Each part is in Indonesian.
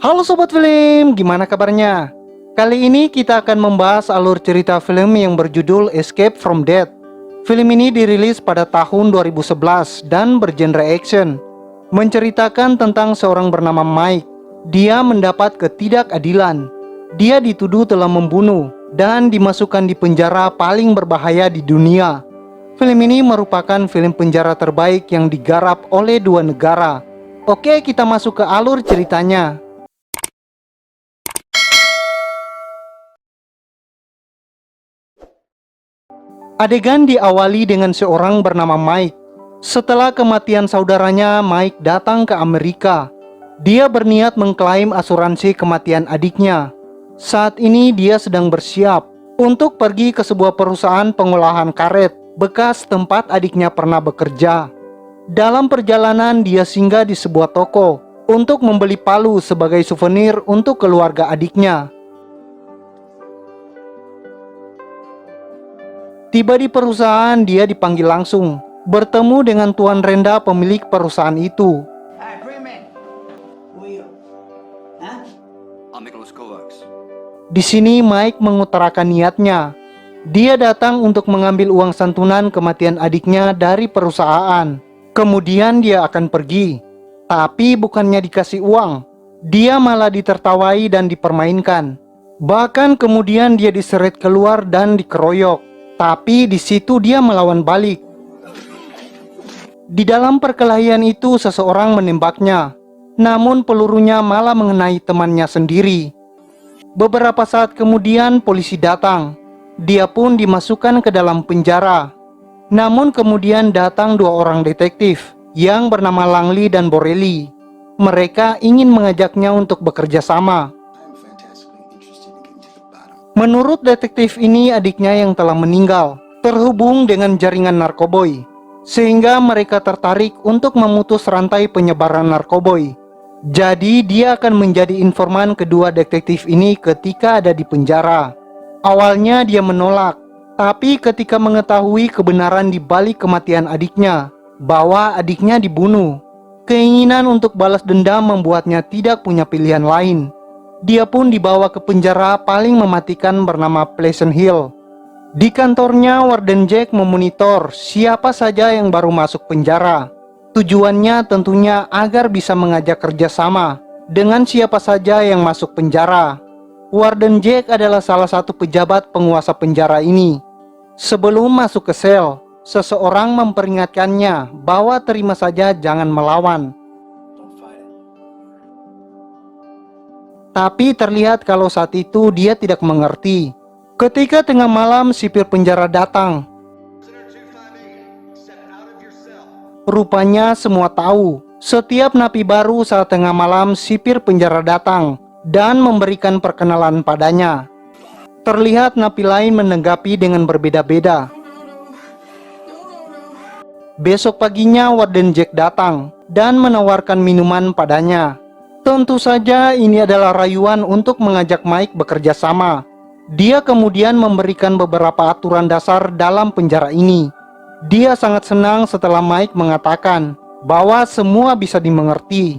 Halo Sobat Film, gimana kabarnya? Kali ini kita akan membahas alur cerita film yang berjudul Escape from Death. Film ini dirilis pada tahun 2011 dan bergenre action. Menceritakan tentang seorang bernama Mike. Dia mendapat ketidakadilan. Dia dituduh telah membunuh dan dimasukkan di penjara paling berbahaya di dunia. Film ini merupakan film penjara terbaik yang digarap oleh dua negara. Oke, kita masuk ke alur ceritanya. Adegan diawali dengan seorang bernama Mike. Setelah kematian saudaranya, Mike datang ke Amerika. Dia berniat mengklaim asuransi kematian adiknya. Saat ini dia sedang bersiap untuk pergi ke sebuah perusahaan pengolahan karet bekas tempat adiknya pernah bekerja. Dalam perjalanan dia singgah di sebuah toko untuk membeli palu sebagai souvenir untuk keluarga adiknya. Tiba di perusahaan, dia dipanggil langsung, bertemu dengan Tuan Renda, pemilik perusahaan itu. Hi, bring him in. Who are you? Huh? I'm Nicholas Kovacs. Di sini Mike mengutarakan niatnya. Dia datang untuk mengambil uang santunan kematian adiknya dari perusahaan. Kemudian dia akan pergi. Tapi bukannya dikasih uang, dia malah ditertawai dan dipermainkan. Bahkan kemudian dia diseret keluar dan dikeroyok. Tapi di situ dia melawan balik. Di dalam perkelahian itu seseorang menembaknya, namun pelurunya malah mengenai temannya sendiri. Beberapa saat kemudian polisi datang. Dia pun dimasukkan ke dalam penjara. Namun kemudian datang dua orang detektif yang bernama Langley dan Borelli. Mereka ingin mengajaknya untuk bekerja sama. Menurut detektif ini, adiknya yang telah meninggal terhubung dengan jaringan narkoboy, sehingga mereka tertarik untuk memutus rantai penyebaran narkoboy. Jadi dia akan menjadi informan kedua detektif ini ketika ada di penjara. Awalnya dia menolak, tapi ketika mengetahui kebenaran di balik kematian adiknya, bahwa adiknya dibunuh, keinginan untuk balas dendam membuatnya tidak punya pilihan lain. Dia pun dibawa ke penjara paling mematikan bernama Pleasant Hill. Di kantornya, Warden Jack memonitor siapa saja yang baru masuk penjara. Tujuannya tentunya agar bisa mengajak kerjasama dengan siapa saja yang masuk penjara. Warden Jack adalah salah satu pejabat penguasa penjara ini. Sebelum masuk ke sel, seseorang memperingatkannya bahwa terima saja, jangan melawan. Tapi terlihat kalau saat itu dia tidak mengerti. Ketika tengah malam sipir penjara datang. Rupanya semua tahu, setiap napi baru saat tengah malam sipir penjara datang dan memberikan perkenalan padanya. Terlihat napi lain menanggapi dengan berbeda-beda. Besok paginya Warden Jack datang dan menawarkan minuman padanya. Tentu saja ini adalah rayuan untuk mengajak Mike bekerja sama. Dia kemudian memberikan beberapa aturan dasar dalam penjara ini. Dia sangat senang setelah Mike mengatakan bahwa semua bisa dimengerti.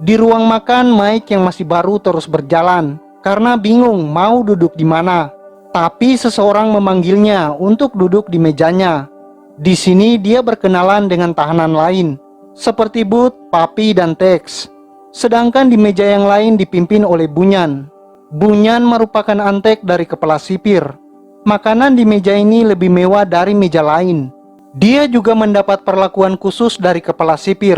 Di ruang makan, Mike yang masih baru terus berjalan karena bingung mau duduk di mana. Tapi seseorang memanggilnya untuk duduk di mejanya. Di sini dia berkenalan dengan tahanan lain seperti Bud, Papi, dan Tex. Sedangkan di meja yang lain dipimpin oleh Bunyan. Bunyan merupakan antek dari kepala sipir. Makanan di meja ini lebih mewah dari meja lain. Dia juga mendapat perlakuan khusus dari kepala sipir.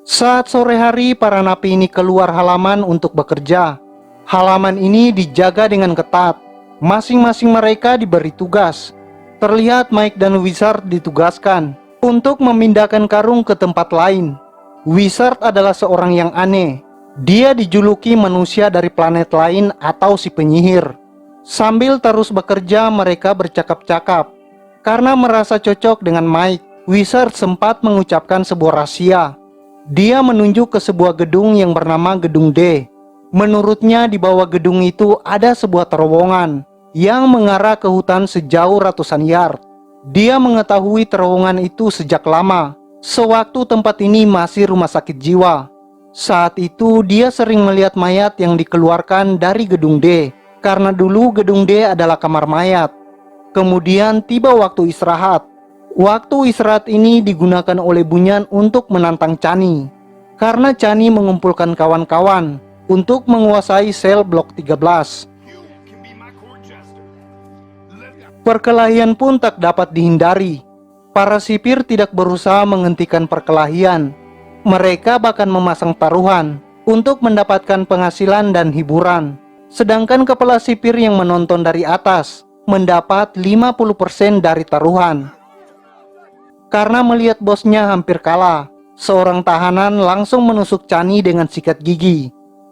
Saat sore hari, para napi ini keluar halaman untuk bekerja. Halaman ini dijaga dengan ketat. Masing-masing mereka diberi tugas. Terlihat Mike dan Wizard ditugaskan untuk memindahkan karung ke tempat lain. Wizard adalah seorang yang aneh. Dia dijuluki manusia dari planet lain atau si penyihir. Sambil terus bekerja, mereka bercakap-cakap. Karena merasa cocok dengan Mike, Wizard sempat mengucapkan sebuah rahasia. Dia menunjuk ke sebuah gedung yang bernama Gedung D. Menurutnya di bawah gedung itu ada sebuah terowongan yang mengarah ke hutan sejauh ratusan yard. Dia mengetahui terowongan itu sejak lama, sewaktu tempat ini masih rumah sakit jiwa. Saat itu dia sering melihat mayat yang dikeluarkan dari gedung D, karena dulu gedung D adalah kamar mayat. Kemudian tiba waktu istirahat. Waktu istirahat ini digunakan oleh Bunyan untuk menantang Chani, karena Chani mengumpulkan kawan-kawan untuk menguasai sel blok 13. Perkelahian pun tak dapat dihindari. Para sipir tidak berusaha menghentikan perkelahian. Mereka bahkan memasang taruhan untuk mendapatkan penghasilan dan hiburan. Sedangkan kepala sipir yang menonton dari atas mendapat 50% dari taruhan. Karena melihat bosnya hampir kalah, seorang tahanan langsung menusuk Chani dengan sikat gigi.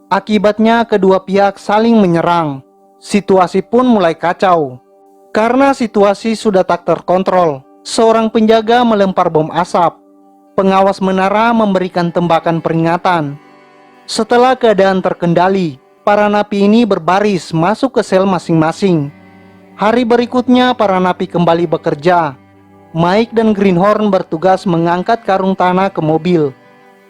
Akibatnya kedua pihak saling menyerang. Situasi pun mulai kacau. Karena situasi sudah tak terkontrol, seorang penjaga melempar bom asap. Pengawas menara memberikan tembakan peringatan. Setelah keadaan terkendali, para napi ini berbaris masuk ke sel masing-masing. Hari berikutnya para napi kembali bekerja. Mike dan Greenhorn bertugas mengangkat karung tanah ke mobil.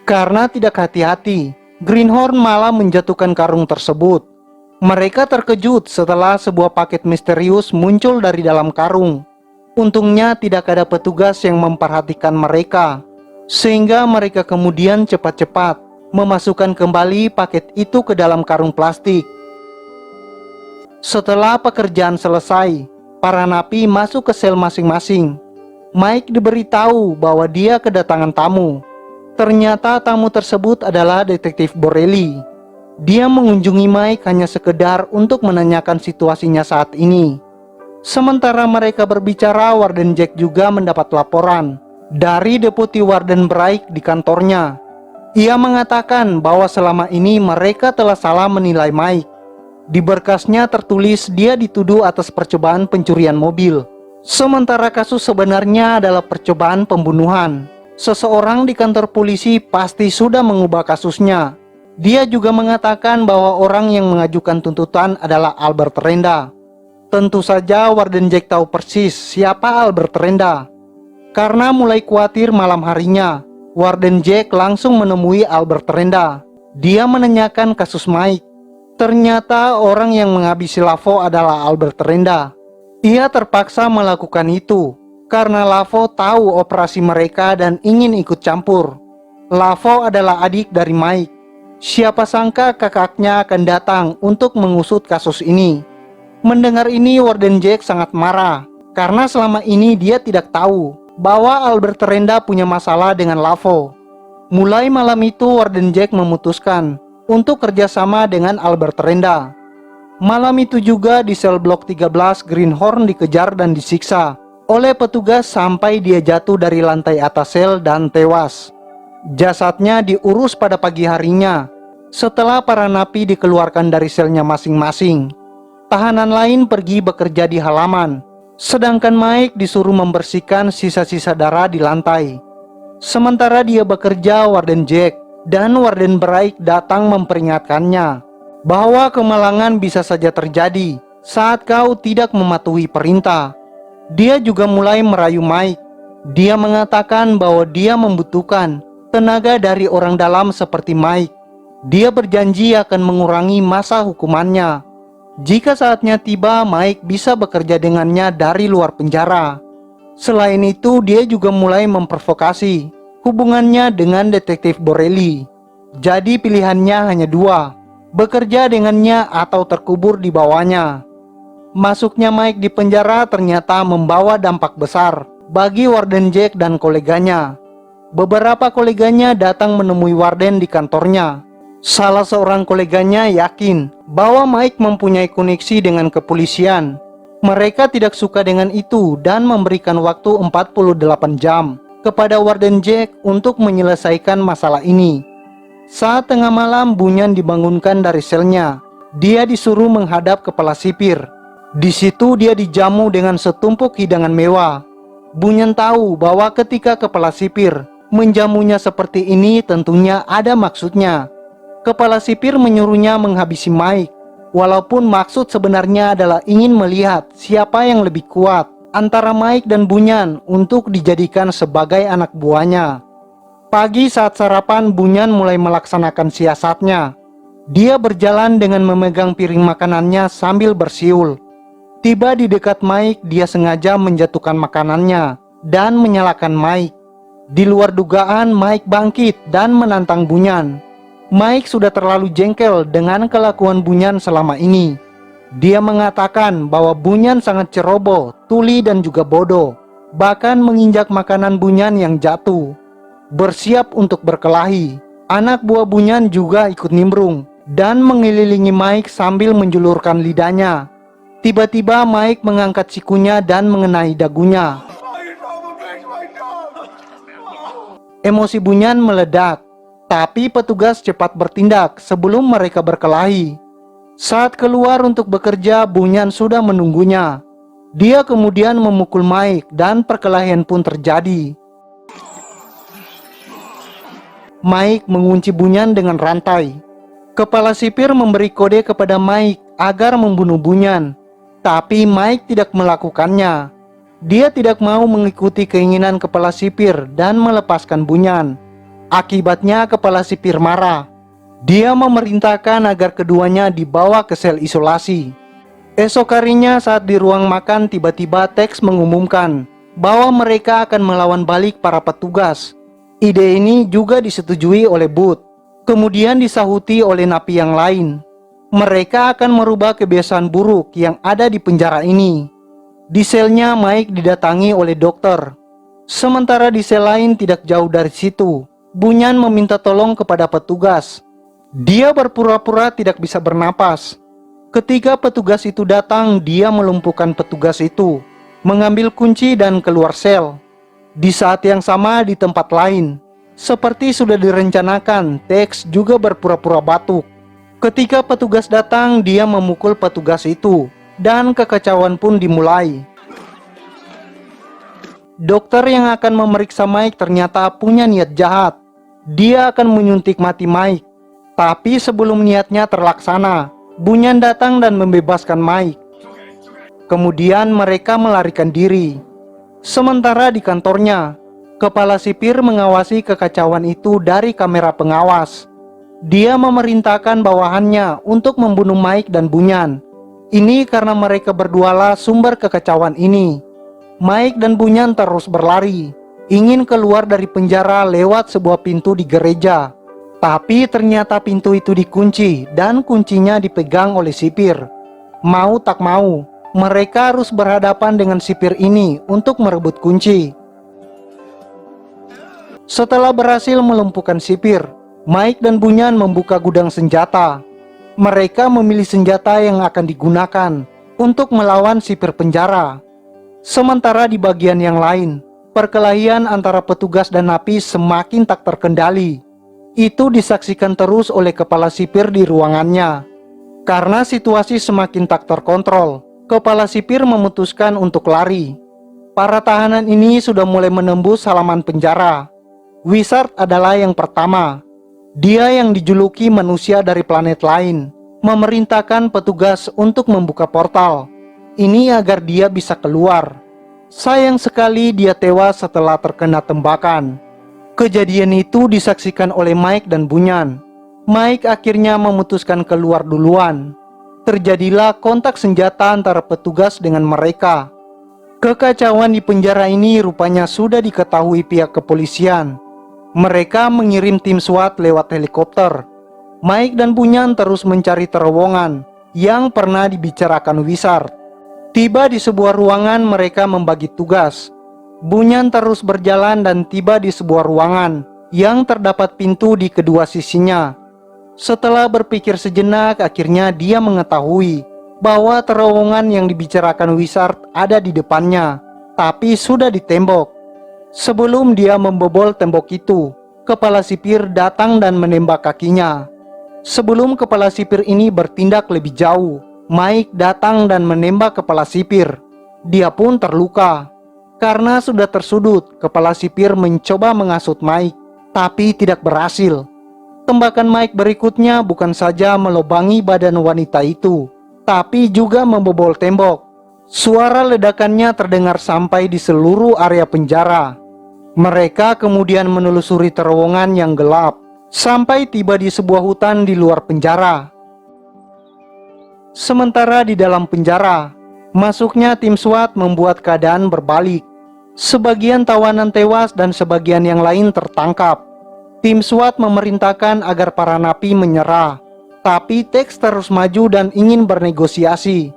Karena tidak hati-hati, Greenhorn malah menjatuhkan karung tersebut. Mereka terkejut setelah sebuah paket misterius muncul dari dalam karung. Untungnya tidak ada petugas yang memperhatikan mereka, sehingga mereka kemudian cepat-cepat memasukkan kembali paket itu ke dalam karung plastik. Setelah pekerjaan selesai, para napi masuk ke sel masing-masing. Mike diberitahu bahwa dia kedatangan tamu. Ternyata tamu tersebut adalah detektif Borelli. Dia mengunjungi Mike hanya sekedar untuk menanyakan situasinya saat ini. Sementara mereka berbicara, Warden Jack juga mendapat laporan dari Deputi Warden Bright di kantornya. Ia mengatakan bahwa selama ini mereka telah salah menilai Mike. Di berkasnya tertulis dia dituduh atas percobaan pencurian mobil, sementara kasus sebenarnya adalah percobaan pembunuhan. Seseorang di kantor polisi pasti sudah mengubah kasusnya. Dia juga mengatakan bahwa orang yang mengajukan tuntutan adalah Albert Renda. Tentu saja Warden Jack tahu persis siapa Albert Renda. Karena mulai khawatir malam harinya, Warden Jack langsung menemui Albert Renda. Dia menanyakan kasus Mike. Ternyata orang yang menghabisi Lavo adalah Albert Renda. Ia terpaksa melakukan itu karena Lavo tahu operasi mereka dan ingin ikut campur. Lavo adalah adik dari Mike. Siapa sangka kakaknya akan datang untuk mengusut kasus ini. Mendengar ini, Warden Jack sangat marah karena selama ini dia tidak tahu bahwa Albert Renda punya masalah dengan Lavo. Mulai malam itu, Warden Jack memutuskan untuk kerjasama dengan Albert Renda. Malam itu juga di sel blok 13, Greenhorn dikejar dan disiksa oleh petugas sampai dia jatuh dari lantai atas sel dan tewas. Jasadnya diurus pada pagi harinya. Setelah para napi dikeluarkan dari selnya masing-masing, tahanan lain pergi bekerja di halaman, sedangkan Mike disuruh membersihkan sisa-sisa darah di lantai. Sementara dia bekerja, Warden Jack dan Warden Bright datang memperingatkannya bahwa kemalangan bisa saja terjadi saat kau tidak mematuhi perintah. Dia juga mulai merayu Mike. Dia mengatakan bahwa dia membutuhkan tenaga dari orang dalam seperti Mike. Dia berjanji akan mengurangi masa hukumannya. Jika saatnya tiba, Mike bisa bekerja dengannya dari luar penjara. Selain itu, dia juga mulai memprovokasi hubungannya dengan detektif Borelli. Jadi pilihannya hanya dua, bekerja dengannya atau terkubur di bawahnya. Masuknya Mike di penjara ternyata membawa dampak besar bagi Warden Jack dan koleganya. Beberapa koleganya datang menemui Warden di kantornya. Salah seorang koleganya yakin bahwa Mike mempunyai koneksi dengan kepolisian. Mereka tidak suka dengan itu dan memberikan waktu 48 jam kepada Warden Jack untuk menyelesaikan masalah ini. Saat tengah malam, Bunyan dibangunkan dari selnya. Dia disuruh menghadap kepala sipir. Di situ dia dijamu dengan setumpuk hidangan mewah. Bunyan tahu bahwa ketika kepala sipir menjamunya seperti ini tentunya ada maksudnya. Kepala sipir menyuruhnya menghabisi Mike, walaupun maksud sebenarnya adalah ingin melihat siapa yang lebih kuat antara Mike dan Bunyan untuk dijadikan sebagai anak buahnya. Pagi saat sarapan, Bunyan mulai melaksanakan siasatnya. Dia berjalan dengan memegang piring makanannya sambil bersiul. Tiba di dekat Mike, dia sengaja menjatuhkan makanannya dan menyalakan Mike. Di luar dugaan, Mike bangkit dan menantang Bunyan. Mike sudah terlalu jengkel dengan kelakuan Bunyan selama ini. Dia mengatakan bahwa Bunyan sangat ceroboh, tuli dan juga bodoh, bahkan menginjak makanan Bunyan yang jatuh. Bersiap untuk berkelahi, anak buah Bunyan juga ikut nimbrung dan mengelilingi Mike sambil menjulurkan lidahnya. Tiba-tiba Mike mengangkat sikunya dan mengenai dagunya. Emosi Bunyan meledak, tapi petugas cepat bertindak sebelum mereka berkelahi. Saat keluar untuk bekerja, Bunyan sudah menunggunya. Dia kemudian memukul Mike dan perkelahian pun terjadi. Mike mengunci Bunyan dengan rantai. Kepala sipir memberi kode kepada Mike agar membunuh Bunyan, tapi Mike tidak melakukannya. Dia tidak mau mengikuti keinginan kepala sipir dan melepaskan Bunyan. Akibatnya kepala sipir marah. Dia memerintahkan agar keduanya dibawa ke sel isolasi. Esok harinya saat di ruang makan, tiba-tiba Tex mengumumkan bahwa mereka akan melawan balik para petugas. Ide ini juga disetujui oleh Booth, kemudian disahuti oleh napi yang lain. Mereka akan merubah kebiasaan buruk yang ada di penjara ini. Di selnya, Mike didatangi oleh dokter. Sementara di sel lain tidak jauh dari situ, Bunyan meminta tolong kepada petugas. Dia berpura-pura tidak bisa bernapas. Ketika petugas itu datang, dia melumpuhkan petugas itu, mengambil kunci dan keluar sel. Di saat yang sama di tempat lain, seperti sudah direncanakan, Tex juga berpura-pura batuk. Ketika petugas datang, dia memukul petugas itu, dan kekacauan pun dimulai. Dokter yang akan memeriksa Mike ternyata punya niat jahat. Dia akan menyuntik mati Mike. Tapi sebelum niatnya terlaksana, Bunyan datang dan membebaskan Mike. Kemudian mereka melarikan diri. Sementara di kantornya, kepala sipir mengawasi kekacauan itu dari kamera pengawas. Dia memerintahkan bawahannya untuk membunuh Mike dan Bunyan. Ini karena mereka berdualah sumber kekacauan ini. Mike dan Bunyan terus berlari, ingin keluar dari penjara lewat sebuah pintu di gereja. Tapi ternyata pintu itu dikunci dan kuncinya dipegang oleh sipir. Mau tak mau, mereka harus berhadapan dengan sipir ini untuk merebut kunci. Setelah berhasil melumpuhkan sipir, Mike dan Bunyan membuka gudang senjata. Mereka memilih senjata yang akan digunakan untuk melawan sipir penjara. Sementara di bagian yang lain, perkelahian antara petugas dan napi semakin tak terkendali. Itu disaksikan terus oleh kepala sipir di ruangannya. Karena situasi semakin tak terkontrol, kepala sipir memutuskan untuk lari. Para tahanan ini sudah mulai menembus halaman penjara. Wizard adalah yang pertama. Dia yang dijuluki manusia dari planet lain, memerintahkan petugas untuk membuka portal. Ini agar dia bisa keluar. Sayang sekali dia tewas setelah terkena tembakan. Kejadian itu disaksikan oleh Mike dan Bunyan. Mike akhirnya memutuskan keluar duluan. Terjadilah kontak senjata antara petugas dengan mereka. Kekacauan di penjara ini rupanya sudah diketahui pihak kepolisian. Mereka mengirim tim SWAT lewat helikopter. Mike dan Bunyan terus mencari terowongan yang pernah dibicarakan Wizard. Tiba di sebuah ruangan, mereka membagi tugas. Bunyan terus berjalan dan tiba di sebuah ruangan yang terdapat pintu di kedua sisinya. Setelah berpikir sejenak, akhirnya dia mengetahui bahwa terowongan yang dibicarakan Wizard ada di depannya, tapi sudah ditembok. Sebelum dia membobol tembok itu, kepala sipir datang dan menembak kakinya. Sebelum kepala sipir ini bertindak lebih jauh, Mike datang dan menembak kepala sipir. Dia pun terluka. Karena sudah tersudut, kepala sipir mencoba menghasut Mike, tapi tidak berhasil. Tembakan Mike berikutnya bukan saja melubangi badan wanita itu, tapi juga membobol tembok. Suara ledakannya terdengar sampai di seluruh area penjara. Mereka kemudian menelusuri terowongan yang gelap sampai tiba di sebuah hutan di luar penjara. Sementara di dalam penjara, masuknya tim SWAT membuat keadaan berbalik. Sebagian tawanan tewas dan sebagian yang lain tertangkap. Tim SWAT memerintahkan agar para napi menyerah, tapi Tex terus maju dan ingin bernegosiasi.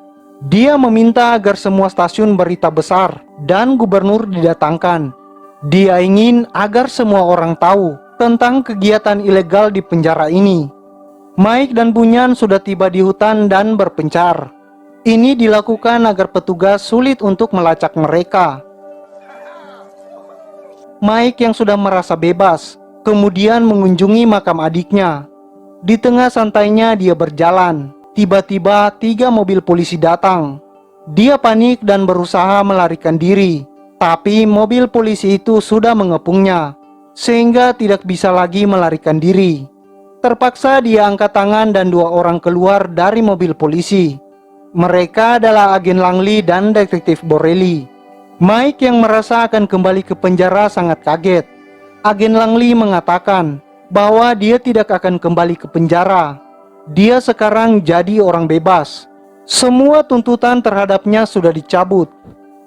Dia meminta agar semua stasiun berita besar dan gubernur didatangkan. Dia ingin agar semua orang tahu tentang kegiatan ilegal di penjara ini. Mike dan Bunyan sudah tiba di hutan dan berpencar. Ini dilakukan agar petugas sulit untuk melacak mereka. Mike yang sudah merasa bebas kemudian mengunjungi makam adiknya. Di tengah santainya dia berjalan, tiba-tiba 3 mobil polisi datang. Dia panik dan berusaha melarikan diri, tapi mobil polisi itu sudah mengepungnya, sehingga tidak bisa lagi melarikan diri. Terpaksa dia angkat tangan dan 2 orang keluar dari mobil polisi. Mereka adalah agen Langley dan detektif Borelli. Mike yang merasa akan kembali ke penjara sangat kaget. Agen Langley mengatakan bahwa dia tidak akan kembali ke penjara. Dia sekarang jadi orang bebas. Semua tuntutan terhadapnya sudah dicabut.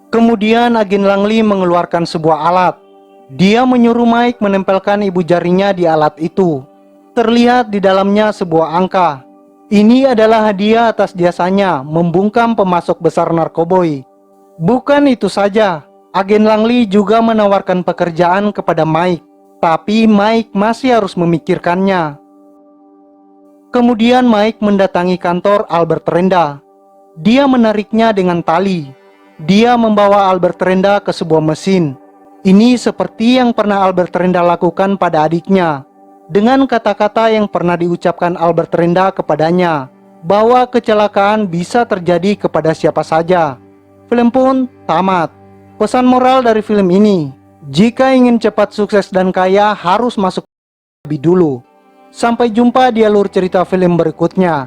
Kemudian agen Langley mengeluarkan sebuah alat. Dia menyuruh Mike menempelkan ibu jarinya di alat itu. Terlihat di dalamnya sebuah angka. Ini adalah hadiah atas jasanya membungkam pemasok besar narkoboy. Bukan itu saja, agen Langley juga menawarkan pekerjaan kepada Mike, tapi Mike masih harus memikirkannya. Kemudian Mike mendatangi kantor Albert Renda. Dia menariknya dengan tali. Dia membawa Albert Renda ke sebuah mesin. Ini seperti yang pernah Albert Renda lakukan pada adiknya. Dengan kata-kata yang pernah diucapkan Albert Renda kepadanya, bahwa kecelakaan bisa terjadi kepada siapa saja. Film pun tamat. Pesan moral dari film ini, jika ingin cepat sukses dan kaya harus masuk lebih dulu. Sampai jumpa di alur cerita film berikutnya.